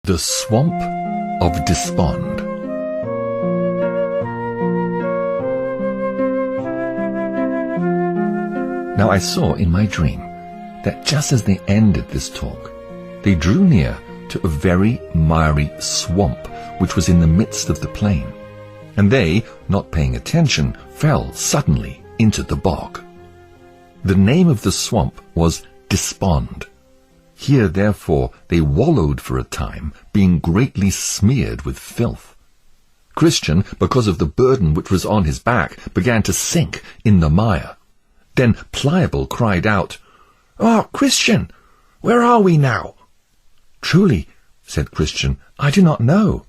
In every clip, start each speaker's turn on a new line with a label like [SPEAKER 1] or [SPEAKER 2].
[SPEAKER 1] The Swamp of Despond. Now I saw in my dream that just as they ended this talk, they drew near to a very miry swamp which was in the midst of the plain, and they, not paying attention, fell suddenly into the bog. The name of the swamp was Despond. Here, therefore, they wallowed for a time, being greatly smeared with filth. Christian, because of the burden which was on his back, began to sink in the mire. Then Pliable cried out, "Ah, Christian, where are we now?" "Truly," said Christian, "I do not know."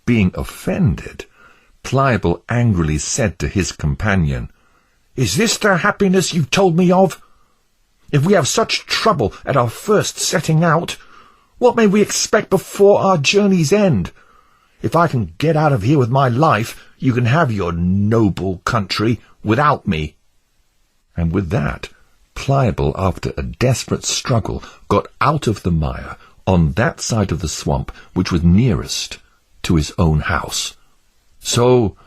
[SPEAKER 1] Being offended, Pliable angrily said to his companion, "Is this the happiness you told me of? If we have such trouble at our first setting out, what may we expect before our journey's end? If I can get out of here with my life, you can have your noble country without me." And with that, Pliable, after a desperate struggle, got out of the mire on that side of the swamp which was nearest to his own house. So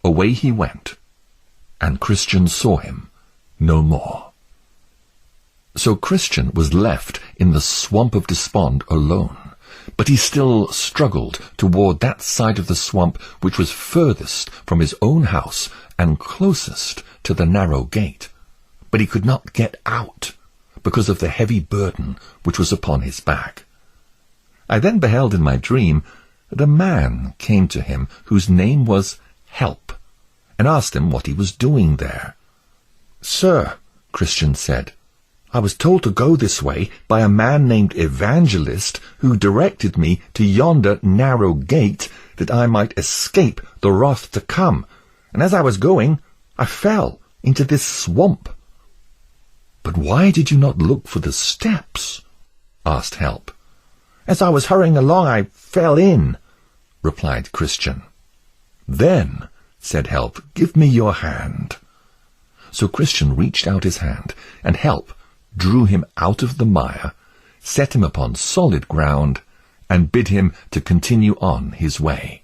[SPEAKER 1] away he went, and Christian saw him no more. So Christian was left in the swamp of despond alone, but he still struggled toward that side of the swamp which was furthest from his own house and closest to the narrow gate. But he could not get out, because of the heavy burden which was upon his back. I then beheld in my dream that a man came to him whose name was Help, and asked him what he was doing there. "Sir," Christian said, "I was told to go this way by a man named Evangelist, who directed me to yonder narrow gate, that I might escape the wrath to come, and as I was going, I fell into this swamp." "But why did you not look for the steps?" asked Help. "As I was hurrying along, I fell in," replied Christian. "Then," said Help, "give me your hand." So Christian reached out his hand, and Help drew him out of the mire, set him upon solid ground, and bid him to continue on his way.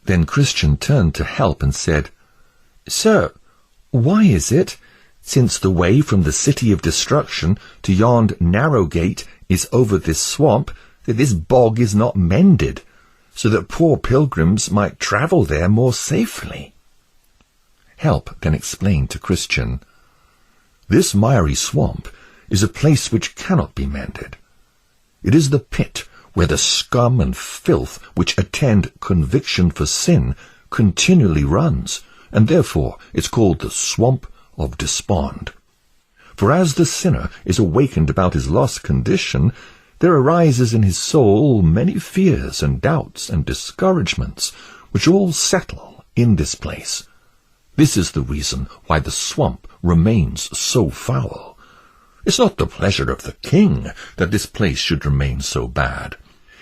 [SPEAKER 1] Then Christian turned to Help and said, "Sir, why is it, since the way from the city of destruction to yond narrow gate is over this swamp, that this bog is not mended, so that poor pilgrims might travel there more safely?" Help then explained to Christian, "This miry swamp is a place which cannot be mended. It is the pit where the scum and filth which attend conviction for sin continually runs, and therefore it's called the Swamp of Despond. For as the sinner is awakened about his lost condition, there arises in his soul many fears and doubts and discouragements, which all settle in this place. This is the reason why the swamp remains so foul. It's not the pleasure of the king that this place should remain so bad.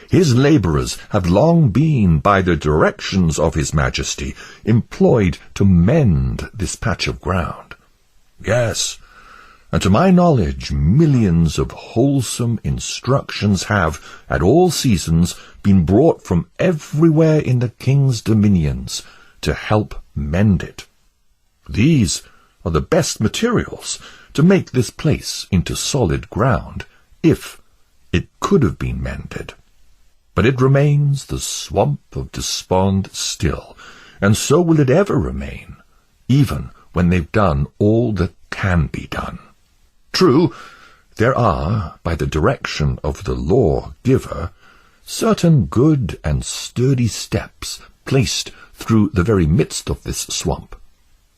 [SPEAKER 1] His labourers have long been, by the directions of his majesty, employed to mend this patch of ground. Yes, and to my knowledge millions of wholesome instructions have, at all seasons, been brought from everywhere in the king's dominions to help mend it. These are the best materials to make this place into solid ground, if it could have been mended. But it remains the Swamp of Despond still, and so will it ever remain, even when they've done all that can be done. True, there are, by the direction of the lawgiver, certain good and sturdy steps placed through the very midst of this swamp.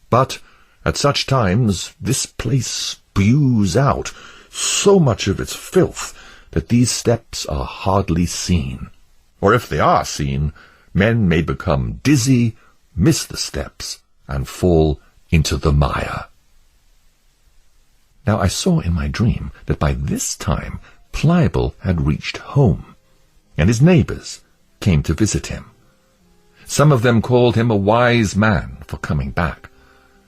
[SPEAKER 1] But at such times this place spews out so much of its filth that these steps are hardly seen. Or if they are seen, men may become dizzy, miss the steps, and fall into the mire. Now I saw in my dream that by this time Pliable had reached home, and his neighbours came to visit him. Some of them called him a wise man for coming back,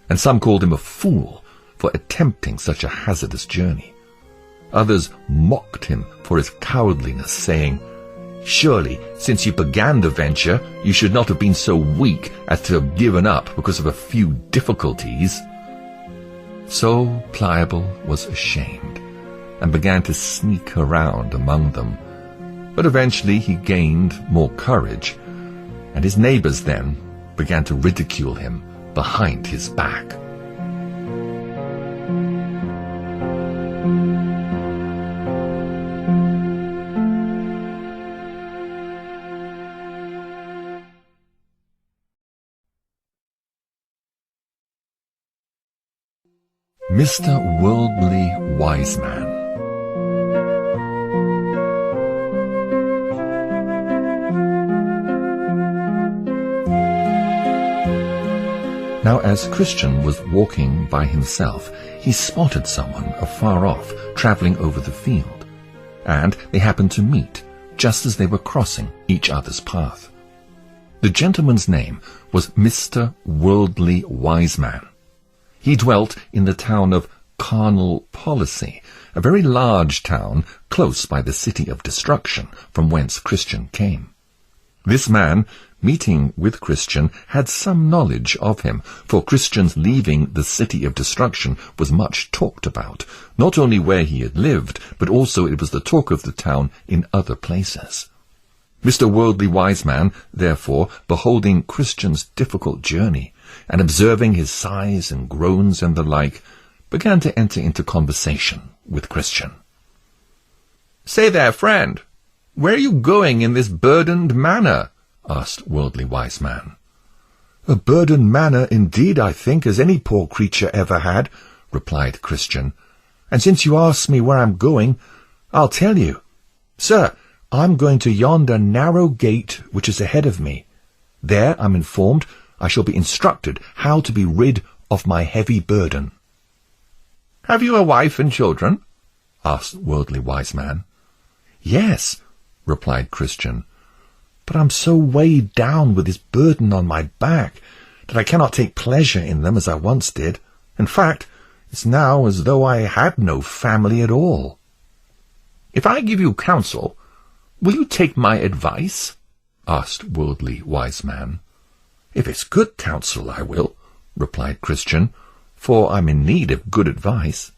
[SPEAKER 1] and some called him a fool for attempting such a hazardous journey. Others mocked him for his cowardliness, saying, Surely, since you began the venture, you should not have been so weak as to have given up because of a few difficulties." So Pliable was ashamed and began to sneak around among them. But eventually he gained more courage, and his neighbors then began to ridicule him behind his back. Mr. Worldly Wise Man. Now as Christian was walking by himself, he spotted someone afar off travelling over the field, and they happened to meet just as they were crossing each other's path. The gentleman's name was Mr. Worldly Wise Man. He dwelt in the town of Carnal Policy, a very large town close by the city of destruction from whence Christian came. This man, meeting with Christian, had some knowledge of him, for Christian's leaving the city of destruction was much talked about, not only where he had lived, but also it was the talk of the town in other places. Mr. Worldly Wise Man, therefore, beholding Christian's difficult journey, and observing his sighs and groans and the like, began to enter into conversation with Christian. "Say there, friend, where are you going in this burdened manner?" asked Worldly Wise Man. "A burdened manner indeed, I think, as any poor creature ever had," replied Christian. "And since you ask me where I'm going, I'll tell you. Sir, I'm going to yonder narrow gate which is ahead of me. There, I'm informed, I shall be instructed how to be rid of my heavy burden." "Have you a wife and children?" asked Worldly Wise Man. "Yes," replied Christian, "but I'm so weighed down with this burden on my back that I cannot take pleasure in them as I once did. In fact, it's now as though I had no family at all." "If I give you counsel, will you take my advice?" asked Worldly Wise Man. "If it's good counsel, I will," replied Christian, "for I'm in need of good advice."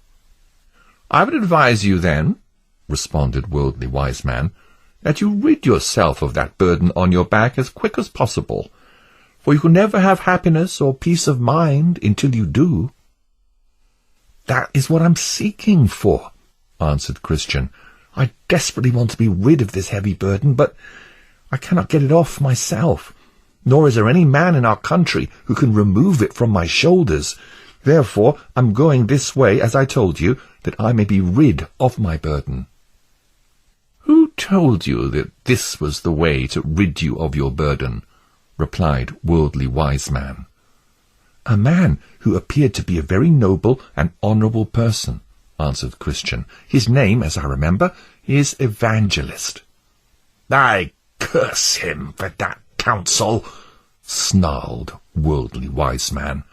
[SPEAKER 1] "I would advise you, then," responded Worldly Wise Man, "that you rid yourself of that burden on your back as quick as possible, for you can never have happiness or peace of mind until you do." "That is what I'm seeking for," answered Christian. "I desperately want to be rid of this heavy burden, but I cannot get it off myself, nor is there any man in our country who can remove it from my shoulders. Therefore, I'm going this way, as I told you, that I may be rid of my burden." "Who told you that this was the way to rid you of your burden?" replied Worldly Wise Man. "A man who appeared to be a very noble and honourable person," answered Christian. "His name, as I remember, is Evangelist." "I curse him for that counsel," snarled Worldly Wise Man.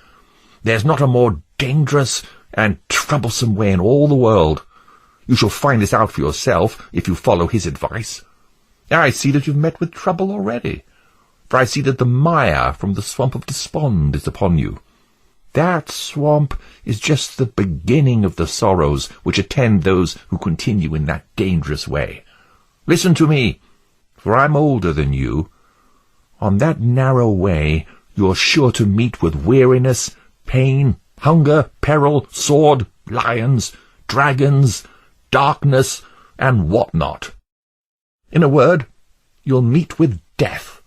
[SPEAKER 1] "There's not a more dangerous and troublesome way in all the world. You shall find this out for yourself if you follow his advice. I see that you've met with trouble already, for I see that the mire from the swamp of despond is upon you. That swamp is just the beginning of the sorrows which attend those who continue in that dangerous way. Listen to me, for I'm older than you. On that narrow way you're sure to meet with weariness, pain, hunger, peril, sword, lions, dragons, darkness, and what not. In a word, you'll meet with death.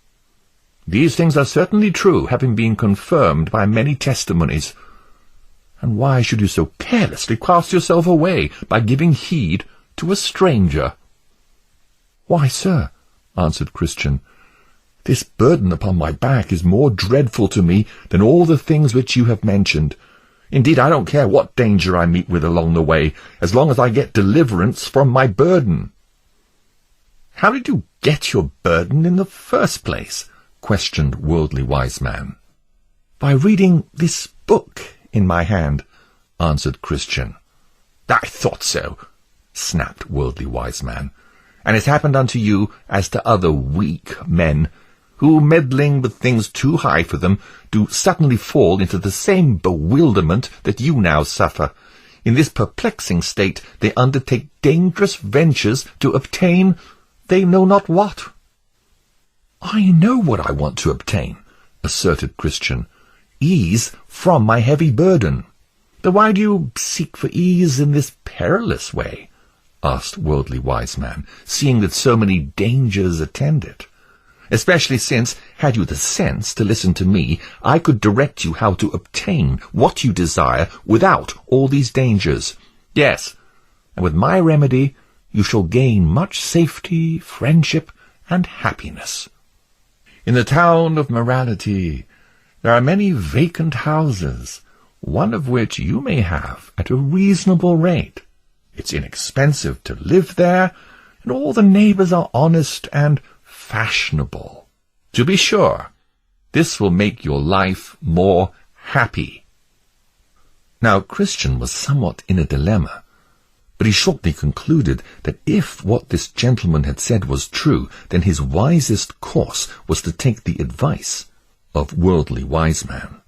[SPEAKER 1] These things are certainly true, having been confirmed by many testimonies. And why should you so carelessly cast yourself away by giving heed to a stranger?" "Why, sir," answered Christian, "this burden upon my back is more dreadful to me than all the things which you have mentioned. Indeed, I don't care what danger I meet with along the way, as long as I get deliverance from my burden." "How did you get your burden in the first place?" questioned Worldly Wise Man. "By reading this book in my hand," answered Christian. "I thought so," snapped Worldly Wise Man. and it happened unto you as to other weak men, who, meddling with things too high for them, do suddenly fall into the same bewilderment that you now suffer. In this perplexing state they undertake dangerous ventures to obtain they know not what. I know what I want to obtain, asserted Christian. Ease from my heavy burden. Then why do you seek for ease in this perilous way? Asked Worldly Wiseman, seeing that so many dangers attend it. Especially since, had you the sense to listen to me, I could direct you how to obtain what you desire without all these dangers. Yes, and with my remedy you shall gain much safety, friendship, and happiness. In the town of Morality there are many vacant houses, one of which you may have at a reasonable rate. It's inexpensive to live there, and all the neighbors are honest and fashionable. To be sure, this will make your life more happy. Now Christian was somewhat in a dilemma, but he shortly concluded that if what this gentleman had said was true, then his wisest course was to take the advice of Worldly Wiseman.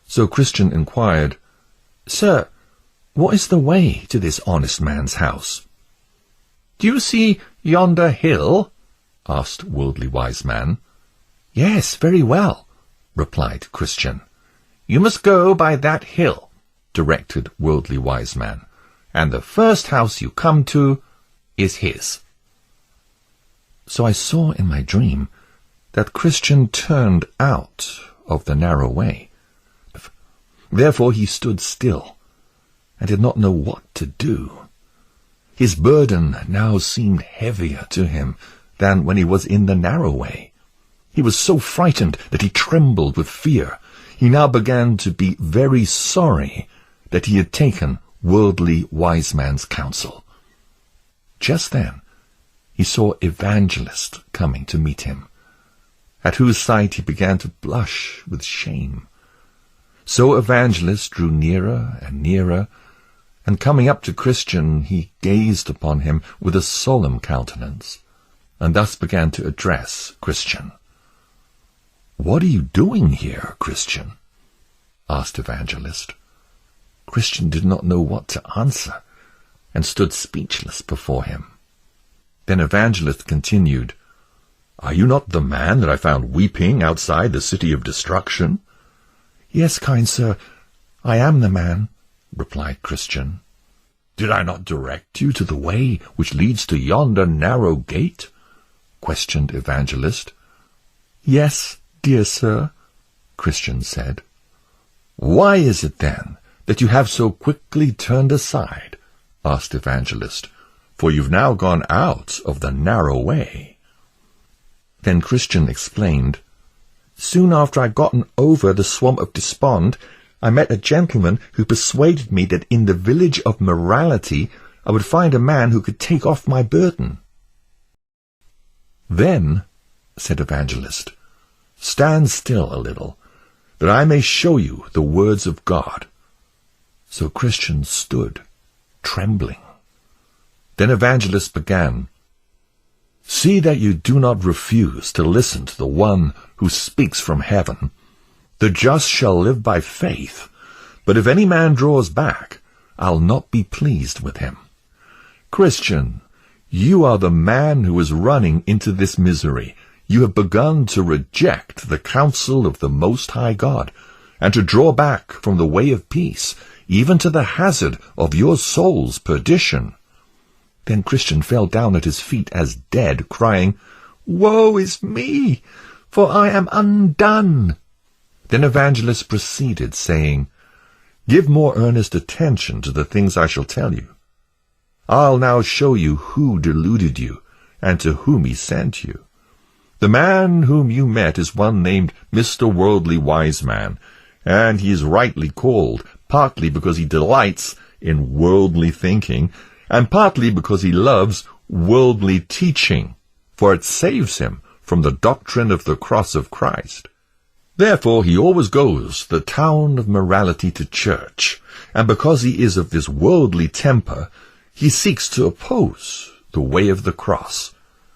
[SPEAKER 1] So Christian inquired, Sir, what is the way to this honest man's house? Do you see yonder hill? Asked Worldly Wiseman. Yes, very well, replied Christian. You must go by that hill, directed Worldly Wiseman, and the first house you come to is his. So I saw in my dream that Christian turned out of the narrow way. Therefore he stood still, and did not know what to do. His burden now seemed heavier to him than when he was in the narrow way. He was so frightened that he trembled with fear. He now began to be very sorry that he had taken Worldly Wiseman's counsel. Just then he saw Evangelist coming to meet him, at whose sight he began to blush with shame. So Evangelist drew nearer and nearer, and coming up to Christian, he gazed upon him with a solemn countenance, and thus began to address Christian. "What are you doing here, Christian?" asked Evangelist. Christian did not know what to answer, and stood speechless before him. Then Evangelist continued, "Are you not the man that I found weeping outside the city of destruction?" "Yes, kind sir, I am the man," replied Christian. "Did I not direct you to the way which leads to yonder narrow gate?" questioned Evangelist. "Yes, dear sir," Christian said. "Why is it, then, that you have so quickly turned aside?" asked Evangelist, "for you've now gone out of the narrow way." Then Christian explained, "Soon after I'd gotten over the swamp of despond, I met a gentleman who persuaded me that in the village of Morality I would find a man who could take off my burden." "Then," said Evangelist, "stand still a little, that I may show you the words of God." So Christian stood, trembling. Then Evangelist began, "See that you do not refuse to listen to the one who speaks from heaven. The just shall live by faith, but if any man draws back, I'll not be pleased with him. Christian, you are the man who is running into this misery. You have begun to reject the counsel of the Most High God, and to draw back from the way of peace, even to the hazard of your soul's perdition." Then Christian fell down at his feet as dead, crying, "Woe is me, for I am undone." Then Evangelist proceeded, saying, "Give more earnest attention to the things I shall tell you. I'll now show you who deluded you, and to whom he sent you. The man whom you met is one named Mr. Worldly Wiseman, and he is rightly called, partly because he delights in worldly thinking, and partly because he loves worldly teaching, for it saves him from the doctrine of the cross of Christ. Therefore he always goes to the town of Morality to church, and because he is of this worldly temper, he seeks to oppose the way of the cross,